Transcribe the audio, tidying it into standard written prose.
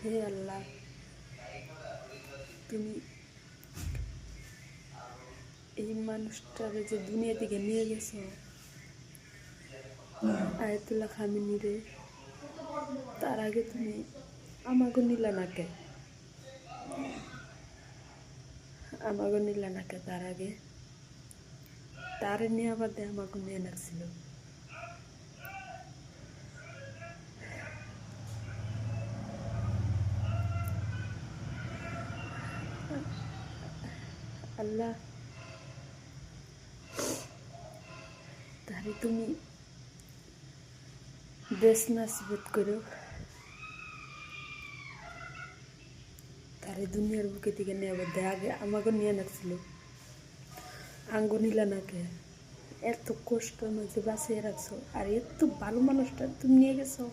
হে আল্লাহ, তুমি এই মানুষটারে যে দুনিয়া থেকে নিয়ে গেছো, আয়াতুল্লাহ খামিনি রে, তার আগে তুমি আমাগো নিলা নাকে, আমাগো নিলা নাকে, তার আগে তারে নিয়ে বাদে আমাগো নিয়ে নাকছিল। আল্লাহ, তারে তুমি দেশ নাসিবত করো, তারে দুনিয়ার বুকে থেকে নিয়ে বাদে আগে আমাগো নিয়ে নাকছিল, আঙ্গো নিলা নাকে। এত কষ্ট মাঝে বাঁচিয়ে রাখছো, আর এত ভালো মানুষটা তুমি নিয়ে গেছো।